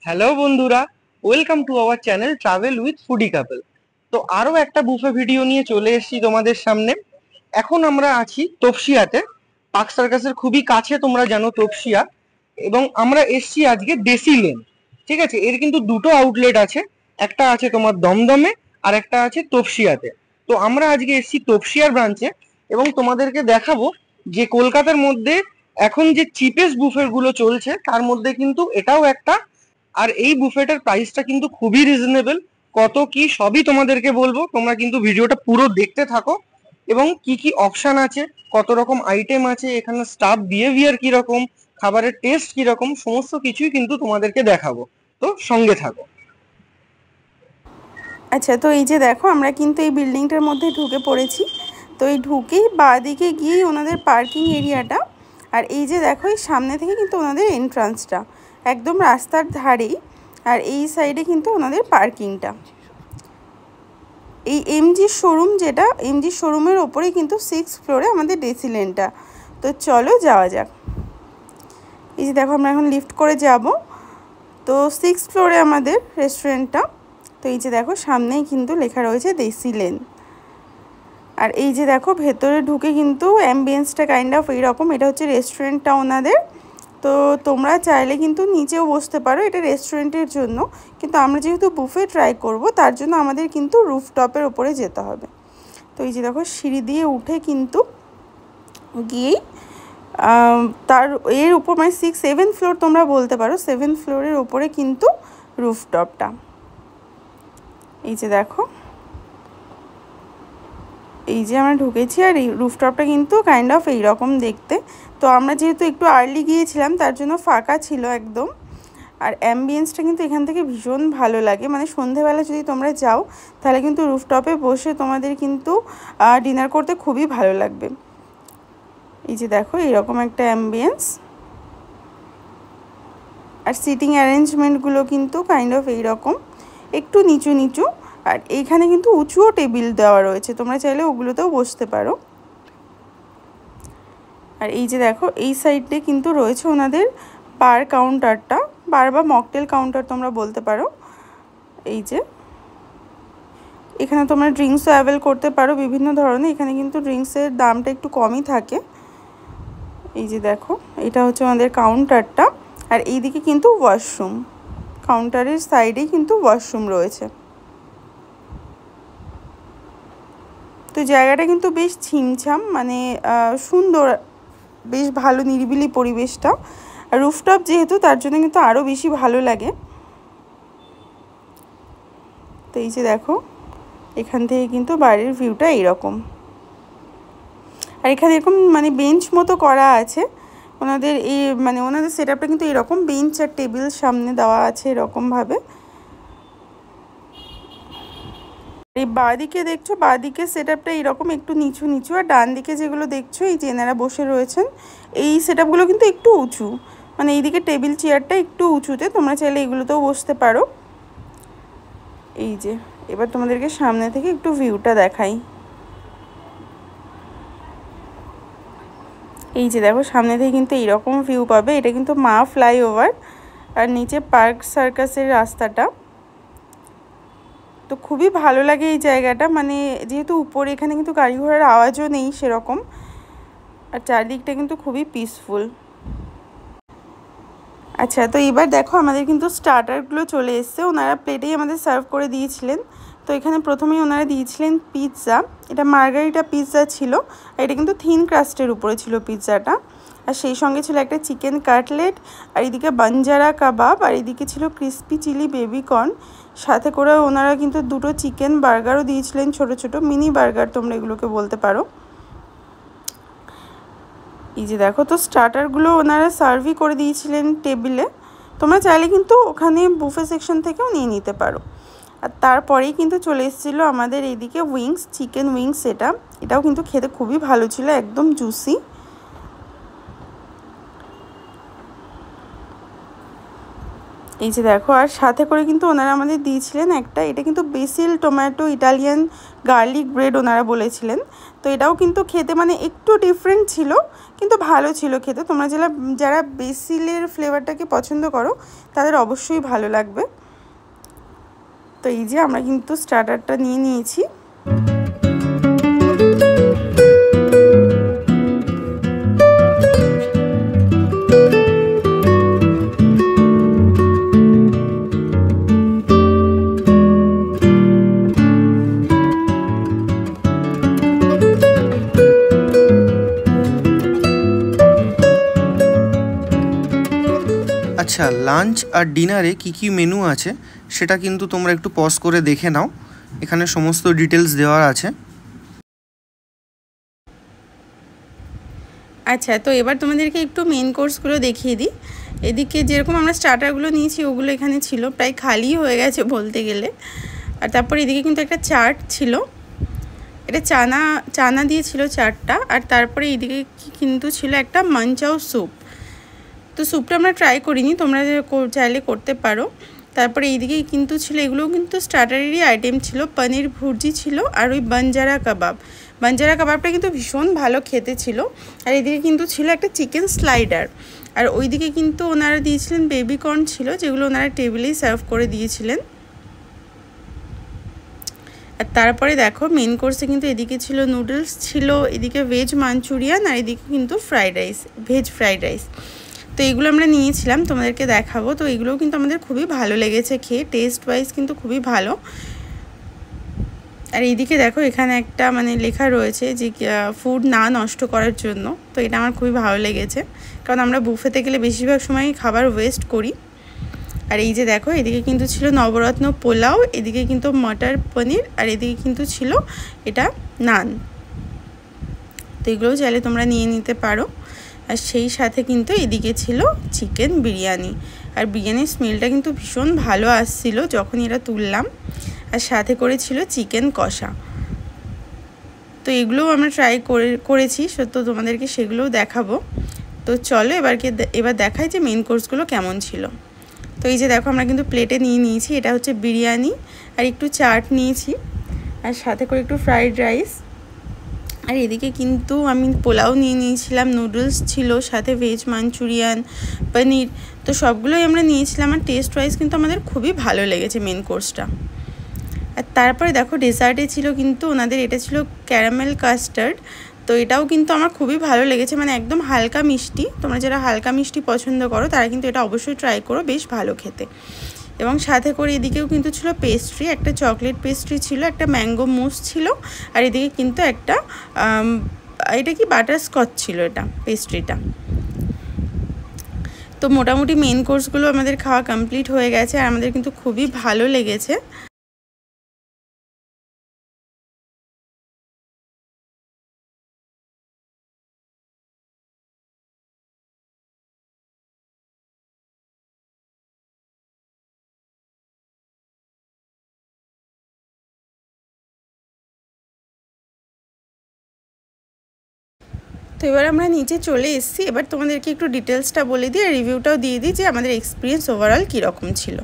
Hello বন্ধুরা, welcome to our channel travel with foodie couple. তো আরো একটা বুফে ভিডিও নিয়ে চলে এসেছি তোমাদের সামনে। এখন আমরা আছি তপসিয়াতে, পার্ক সার্কাসের খুবই কাছে, তোমরা জানো তপসিয়া। এবং আমরা এসছি আজকে দেশি লেন। ঠিক আছে, এর কিন্তু দুটো আউটলেট আছে, একটা আছে তোমার দমদমে আর একটা আছে তপসিয়াতে। তো আমরা আজকে এসছি তপসিয়ার ব্রাঞ্চে এবং তোমাদেরকে দেখাবো যে কলকাতার মধ্যে এখন যে চিপেস্ট বুফে গুলো চলছে তার মধ্যে কিন্তু এটাও একটা। আর এই বুফেটার প্রাইসটা কিন্তু খুবই রিজনেবল। কত কি সবই তোমাদেরকে বলবো, তোমরা কিন্তু ভিডিওটা পুরো দেখতে থাকো। এবং কি কি অপশন আছে, কত রকম আইটেম আছে, এখানে স্টাফ বিহেভিয়ার কিরকম, খাবারের টেস্ট কিরকম, সমস্ত কিছুই কিন্তু তোমাদেরকে দেখাবো। তো সঙ্গে থাকো। আচ্ছা, তো এই যে দেখো আমরা কিন্তু এই বিল্ডিংটার মধ্যে ঢুকে পড়েছি। তো এই ঢুকেই বাঁদিকে গিয়েই ওনাদের পার্কিং এরিয়াটা। আর এই যে দেখো এই সামনে থেকে কিন্তু ওনাদের এন্ট্রান্সটা একদম রাস্তার ধারেই। আর এই সাইডে কিন্তু ওনাদের পার্কিংটা। এই এমজি শোরুম, যেটা এমজি শোরুমের ওপরেই কিন্তু 6th ফ্লোরে আমাদের দেশি লেনটা। তো চলো যাওয়া যাক। এই যে দেখো আমরা এখন লিফট করে যাব। তো 6th ফ্লোরে আমাদের রেস্টুরেন্টটা। তো এই যে দেখো সামনেই কিন্তু লেখা রয়েছে দেশি লেন। আর এই যে দেখো ভেতরে ঢুকে কিন্তু অ্যাম্বিয়েন্সটা কাইন্ড অফ এইরকম। এটা হচ্ছে রেস্টুরেন্টটা ওনাদের। তো তোমরা চাইলে কিন্তু নিচেও বসতে পারো, এটা রেস্টুরেন্টের জন্য। কিন্তু আমরা যেহেতু বুফে ট্রাই করব তার জন্য আমাদের কিন্তু রুফটপের ওপরে যেতে হবে। তো এই যে দেখো সিঁড়ি দিয়ে উঠে কিন্তু গিয়েই তার এর উপর মানে 7th ফ্লোর তোমরা বলতে পারো, 7th ফ্লোরের ওপরে কিন্তু রুফটপটা। এই যে দেখো এই যে আমরা ঢুকেছি আর এই রুফটপটা কিন্তু কাইন্ড অফ এইরকম দেখতে। তো আমরা যেহেতু একটু আর্লি গিয়েছিলাম তার জন্য ফাঁকা ছিল একদম। আর অ্যাম্বিয়েন্সটা কিন্তু এখান থেকে ভীষণ ভালো লাগে, মানে সন্ধেবেলা যদি তোমরা যাও তাহলে কিন্তু রুফটপে বসে তোমাদের কিন্তু ডিনার করতে খুবই ভালো লাগবে। এই যে দেখো এইরকম একটা অ্যাম্বিয়েন্স। আর সিটিং অ্যারেঞ্জমেন্টগুলো কিন্তু কাইন্ড অফ এইরকম একটু নিচু নিচু। আর এইখানে কিন্তু উঁচুও টেবিল দেওয়া রয়েছে, তোমরা চাইলে ওগুলোতেও বসতে পারো। আর এই যে দেখো এই সাইডে কিন্তু রয়েছে ওনাদের বার কাউন্টারটা, বার বা মকটেল কাউন্টার তোমরা বলতে পারো। এই যে এখানে তোমরা ড্রিঙ্কসও অ্যাভেল করতে পারো বিভিন্ন ধরনের। এখানে কিন্তু ড্রিঙ্কসের দামটা একটু কমই থাকে। এই যে দেখো এটা হচ্ছে আমাদের কাউন্টারটা। আর এইদিকে কিন্তু ওয়াশরুম, কাউন্টারের সাইডেই কিন্তু ওয়াশরুম রয়েছে। তো জায়গাটা কিন্তু বেশ ছিমছাম, মানে সুন্দর, বেশ ভালো নিরিবিলি পরিবেশটা। আর রুফটপ যেহেতু তার জন্য কিন্তু আরও বেশি ভালো লাগে। তো এই যে দেখো এখান থেকে কিন্তু বাইরের ভিউটা এইরকম। আর এখানে এরকম মানে বেঞ্চ মতো করা আছে ওনাদের, এই মানে ওনাদের সেট আপটা কিন্তু এরকম বেঞ্চ আর টেবিল সামনে দেওয়া আছে এরকমভাবে। এই বাঁদিকে দেখছো, বাঁদিকে সেট আপটা এইরকম একটু নিচু নিচু। আর ডান দিকে যেগুলো দেখছো এই যে এনারা বসে রয়েছেন এই সেট আপগুলো কিন্তু একটু উঁচু, মানে এইদিকে টেবিল চেয়ারটা একটু উঁচুতে, তোমরা চাইলে এগুলোতেও বসতে পারো। এই যে এবার তোমাদেরকে সামনে থেকে একটু ভিউটা দেখাই। এই যে দেখো সামনে থেকে কিন্তু এইরকম ভিউ পাবে। এটা কিন্তু মা ফ্লাইওভার আর নিচে পার্ক সার্কাসের রাস্তাটা। তো খুবই ভালো লাগে এই জায়গাটা, মানে যেহেতু উপরে এখানে কিন্তু গাড়ি ঘোড়ার আওয়াজও নেই সেরকম। আর চারদিকটা কিন্তু খুবই পিসফুল। আচ্ছা, তো এবার দেখো আমাদের কিন্তু স্টার্টারগুলো চলে এসছে। ওনারা প্লেটেই আমাদের সার্ভ করে দিয়েছিলেন। তো এখানে প্রথমেই ওনারা দিয়েছিলেন পিৎজা। এটা মার্গারিটা পিৎজা ছিল, আর এটা কিন্তু থিন ক্রাস্টের উপরে ছিল পিৎজাটা। আর সেই সঙ্গে ছিল একটা চিকেন কাটলেট, আর এদিকে বাঞ্জারা কাবাব, আর এদিকে ছিল ক্রিস্পি চিলি বেবিকর্ন। সাথে করে ওনারা কিন্তু দুটো চিকেন বার্গারও দিয়েছিলেন, ছোট ছোট মিনি বার্গার তোমরা এগুলোকে বলতে পারো। এই যে দেখো, তো স্টার্টারগুলো ওনারা সার্ভই করে দিয়েছিলেন টেবিলে। তোমরা চাইলে কিন্তু ওখানে বুফে সেকশন থেকেও নিয়ে নিতে পারো। আর তারপরেই কিন্তু চলে এসেছিলো আমাদের এইদিকে উইংস, চিকেন উইংস। এটাও কিন্তু খেতে খুবই ভালো ছিল, একদম জুসি। এই যে দেখো, আর সাথে করে কিন্তু ওনারা আমাদের দিয়েছিলেন এটা কিন্তু basil tomato Italian garlic bread ওনারা বলেছিলেন। তো এটাও কিন্তু খেতে মানে একটু ডিফারেন্ট ছিল, কিন্তু ভালো ছিল খেতে। তোমরা যারা বেসিলের ফ্লেভারটাকে পছন্দ করো তাদের অবশ্যই ভালো লাগবে। তো এই যে আমরা কিন্তু স্টার্টারটা নিয়ে নিয়েছি। আচ্ছা, লাঞ্চ আর ডিনারে কি কি মেনু আছে সেটা কিন্তু তোমরা একটু পজ করে দেখে নাও, এখানে সমস্ত ডিটেলস দেওয়া আছে। আচ্ছা, তো এবার তোমাদেরকে একটু মেন কোর্সগুলো দেখিয়ে দিই। এদিকে যেরকম আমরা স্টার্টারগুলো নিয়েছি ওগুলো এখানে ছিল, প্রায় খালি হয়ে গেছে বলতে গেলে। আর তারপর এদিকে কিন্তু একটা চাট ছিল, এটা চানা দিয়েছিল চাটটা। আর তারপরে এইদিকে কিন্তু ছিল একটা মাঞ্চাও স্যুপ। তো স্যুপটা আমরা ট্রাই করিনি, তোমরা চাইলে করতে পারো। তারপরে এইদিকে কিন্তু ছিল, এগুলোও কিন্তু স্টার্টারেরই আইটেম ছিল, পনির ভুর্জি ছিল, আর ওই বাঞ্জারা কাবাবটা কিন্তু ভীষণ ভালো খেতে ছিল। আর এদিকে কিন্তু ছিল একটা চিকেন স্লাইডার। আর ওইদিকে কিন্তু ওনারা দিয়েছিলেন বেবিকর্ন ছিল, যেগুলো ওনারা টেবিলেই সার্ভ করে দিয়েছিলেন। আর তারপরে দেখো মেন কোর্সে কিন্তু এদিকে ছিল নুডলস ছিল, এদিকে ভেজ মাঞ্চুরিয়ান, আর এদিকে কিন্তু ভেজ ফ্রাইড রাইস। তো এগুলো আমরা নিয়েছিলাম, তোমাদেরকে দেখাবো। তো এগুলোও কিন্তু আমাদের খুবই ভালো লেগেছে খেয়ে, টেস্ট ওয়াইজ কিন্তু খুবই ভালো। আর এইদিকে দেখো এখানে একটা মানে লেখা রয়েছে যে ফুড না নষ্ট করার জন্য। তো এটা আমার খুবই ভালো লেগেছে, কারণ আমরা বুফেতে গেলে বেশিরভাগ সময় খাবার ওয়েস্ট করি। আর এই যে দেখো, এদিকে কিন্তু ছিল নবরত্ন পোলাও, এদিকে কিন্তু মটর পনির, আর এদিকে কিন্তু ছিল এটা নান। তো এগুলোও চাইলে তোমরা নিয়ে নিতে পারো। আর সেই সাথে কিন্তু এদিকে ছিল চিকেন বিরিয়ানি, আর বিরিয়ানির স্মেলটা কিন্তু ভীষণ ভালো আসছিল যখন এটা তুললাম। আর সাথে করে ছিল চিকেন কষা। তো এগুলোও আমরা ট্রাই করেছি, সত্য তোমাদেরকে সেগুলোও দেখাবো। তো চলো এবার দেখাই যে মেন কোর্সগুলো কেমন ছিল। তো এই যে দেখো, আমরা কিন্তু প্লেটে নিয়ে নিয়েছি, এটা হচ্ছে বিরিয়ানি, আর একটু চাট নিয়েছি, আর সাথে করে একটু ফ্রাইড রাইস। আর এদিকে কিন্তু আমি পোলাও নিয়ে নিয়েছিলাম, নুডলস ছিল, সাথে ভেজ মাঞ্চুরিয়ান, পনির। তো সবগুলোই আমরা নিয়েছিলাম, আর টেস্ট ওয়াইজ কিন্তু আমাদের খুবই ভালো লেগেছে মেন কোর্সটা। আর তারপরে দেখো ডেজার্টে ছিল কিন্তু ওনাদের, এটা ছিল ক্যারামেল কাস্টার্ড। তো এটাও কিন্তু আমার খুবই ভালো লেগেছে, মানে একদম হালকা মিষ্টি। তোমরা যারা হালকা মিষ্টি পছন্দ করো তারা কিন্তু এটা অবশ্যই ট্রাই করো, বেশ ভালো খেতে। এবং সাথে করে এদিকেও কিন্তু ছিল পেস্ট্রি, একটা চকলেট পেস্ট্রি ছিল, একটা ম্যাঙ্গো মুস ছিল, আর এদিকে কিন্তু একটা এটা কি বাটারস্কচ ছিল এটা পেস্ট্রিটা। তো মোটামুটি মেন কোর্সগুলো আমাদের খাওয়া কমপ্লিট হয়ে গেছে, আর আমাদের কিন্তু খুবই ভালো লেগেছে। তো এবার আমরা নিচে চলে এসেছি, এবার তোমাদেরকে একটু ডিটেলসটা বলে দিই, আর রিভিউটাও দিয়ে দিই যে আমাদের এক্সপিরিয়েন্স ওভারঅল কীরকম ছিল।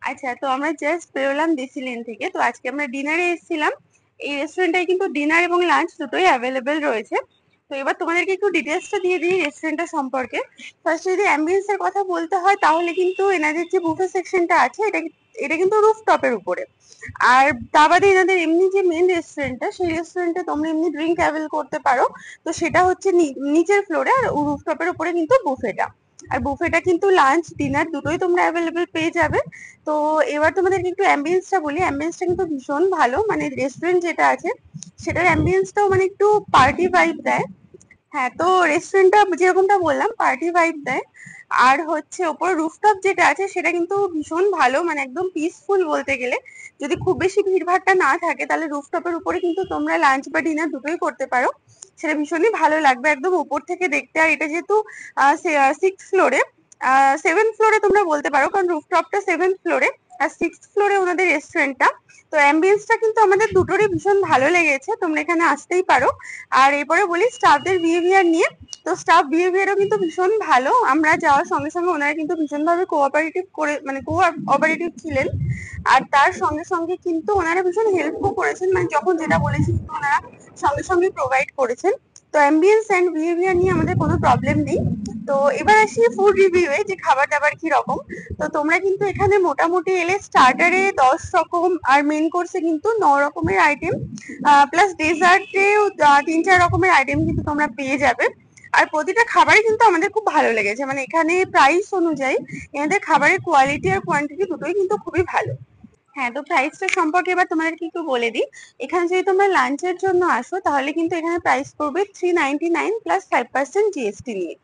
আচ্ছা, তো আমরা জাস্ট বেরোলাম ডিসিলিন থেকে। তো আজকে আমরা ডিনারে এসেছিলাম। এই রেস্টুরেন্টটায় কিন্তু ডিনার এবং লাঞ্চ দুটোই অ্যাভেলেবেল রয়েছে। তো এবার তোমাদেরকে একটু ডিটেলসটা দিয়ে দিই রেস্টুরেন্টটা সম্পর্কে। ফার্স্ট যদি অ্যাম্বিয়েন্সের কথা বলতে হয়, তাহলে কিন্তু এনাদের যে বুফে সেকশনটা আছে এটা এটা কিন্তু রুফটপের উপরে। আর তা বাদে এনাদের এমনি যে মেন রেস্টুরেন্টটা, সেই রেস্টুরেন্টে তোমরা এমনি ড্রিঙ্ক অ্যাভেল করতে পারো। তো সেটা হচ্ছে নিচের ফ্লোরে, আর রুফটপের উপরে কিন্তু বুফেটা। আর বুফেটা কিন্তু লাঞ্চ ডিনার দুটোই তোমরা অ্যাভেলেবেল পেয়ে যাবে। তো এবার তোমাদেরকে একটু অ্যাম্বিয়েন্সটা বলি। অ্যাম্বিয়েন্সটা কিন্তু ভীষণ ভালো, মানে রেস্টুরেন্ট যেটা আছে সেটার অ্যাম্বিয়েন্সটাও মানে একটু পার্টি ভাইব দেয়। হ্যাঁ, তো রেস্টুরেন্টটা যেরকমটা বললাম পার্টি ভাইব দেয়। আর হচ্ছে ওপর রুফটপ যেটা আছে সেটা কিন্তু ভীষণ ভালো, মানে একদম পিসফুল বলতে গেলে। যদি খুব বেশি ভিড়ভাট্টা না থাকে তাহলে রুফটপের উপরে কিন্তু তোমরা লাঞ্চ বা ডিনার দুটোই করতে পারো। সেটা ভীষণই ভালো লাগবে একদম উপর থেকে দেখতে। আর এটা যেহেতু 6th ফ্লোরে, 7th ফ্লোরে তোমরা বলতে পারো, কারণ রুফটপটা 7th ফ্লোরে আর 6th ফ্লোরে ওনাদের রেস্টুরেন্টটা। তো অ্যাম্বিয়েন্সটা কিন্তু আমাদের দুটোরই ভীষণ ভালো লেগেছে, তোমরা এখানে আসতেই পারো। আর এরপরে বলি স্টাফদের বিহেভিয়ার নিয়ে। তো স্টাফ বিহেভিয়ারও কিন্তু ভীষণ ভালো। আমরা যাওয়ার সঙ্গে সঙ্গে ওনারা কিন্তু ভীষণভাবে কোঅপারেটিভ করে, মানে কোঅপারেটিভ ছিলেন। আর তার সঙ্গে সঙ্গে কিন্তু ওনারা ভীষণ হেল্পও করেছেন, মানে যখন যেটা বলেছি কিন্তু ওনারা সঙ্গে সঙ্গে প্রোভাইড করেছেন। তো অ্যাম্বিয়েন্স এন্ড বিহেভিয়ার নিয়ে আমাদের কোনো প্রবলেম নেই। তো এবার আসি ফুড রিভিউয়ে, যে খাবার দাবার কি রকম। তো তোমরা কিন্তু এখানে মোটামুটি এলে স্টার্টারে 10 রকম আর মেন কোর্সে কিন্তু 9 রকমের আইটেম, প্লাস ডেজার্টেও 3-4 রকমের আইটেম কিন্তু তোমরা পেয়ে যাবে। আর প্রতিটা খাবারই কিন্তু আমাদের খুব ভালো লেগেছে, মানে এখানে প্রাইস অনুযায়ী এনাদের খাবারের কোয়ালিটি আর কোয়ান্টিটি দুটোই কিন্তু খুবই ভালো। হ্যাঁ, তো প্রাইসটা সম্পর্কে এবার তোমাদেরকে একটু বলে দিই। এখানে যদি তোমরা লাঞ্চের জন্য আসো তাহলে কিন্তু এখানে প্রাইস পড়বে 399 প্লাস 5% জিএসটি নিয়ে।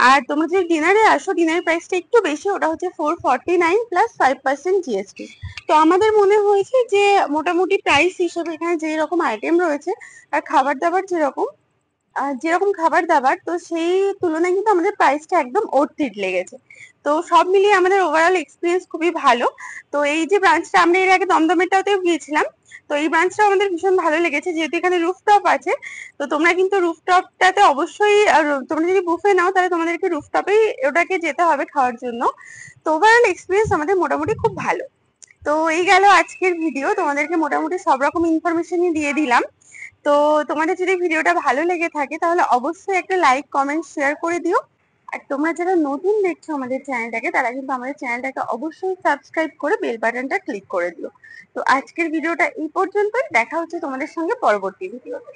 আর তোমরা যদি ডিনারে আসো, ডিনারের প্রাইসটা একটু বেশি, ওটা হচ্ছে 449 প্লাস 5% জিএসটি। তো আমাদের মনে হয়েছে যে মোটামুটি প্রাইস হিসেবে এখানে যে রকম আইটেম রয়েছে আর খাবার দাবার যেরকম খাবার দাবার, তো সেই তুলনায় কিন্তু আমাদের প্রাইসটা একদম অর্থিট লেগেছে। তো সব মিলিয়ে আমাদের ওভারঅল এক্সপিরিয়েন্স খুবই ভালো। তো এই যে ব্রাঞ্চটা, আমরা এর আগে দমদমেরটাতেও গিয়েছিলাম, তো এই ব্রাঞ্চটা আমাদের ভীষণ ভালো লেগেছে, যেহেতু এখানে রুফটপ আছে। তো তোমরা কিন্তু রুফটপটাতে অবশ্যই, তোমরা যদি বুফে নাও তাহলে তোমাদেরকে রুফটপেই ওটাকে যেতে হবে খাওয়ার জন্য। তো ওভারঅল এক্সপিরিয়েন্স আমাদের মোটামুটি খুব ভালো। তো এই গেল আজকের ভিডিও, তোমাদেরকে মোটামুটি সব রকম ইনফরমেশনই দিয়ে দিলাম। তো তোমাদের যদি ভিডিওটা ভালো লেগে থাকে তাহলে অবশ্যই একটা লাইক কমেন্ট শেয়ার করে দিও। আর তোমরা যারা নতুন দেখছো আমাদের চ্যানেলটাকে, তারা কিন্তু আমাদের চ্যানেলটাকে অবশ্যই সাবস্ক্রাইব করে বেল বাটনটা ক্লিক করে দিও। তো আজকের ভিডিওটা এই পর্যন্তই, দেখা হচ্ছে তোমাদের সঙ্গে পরবর্তী ভিডিওতে।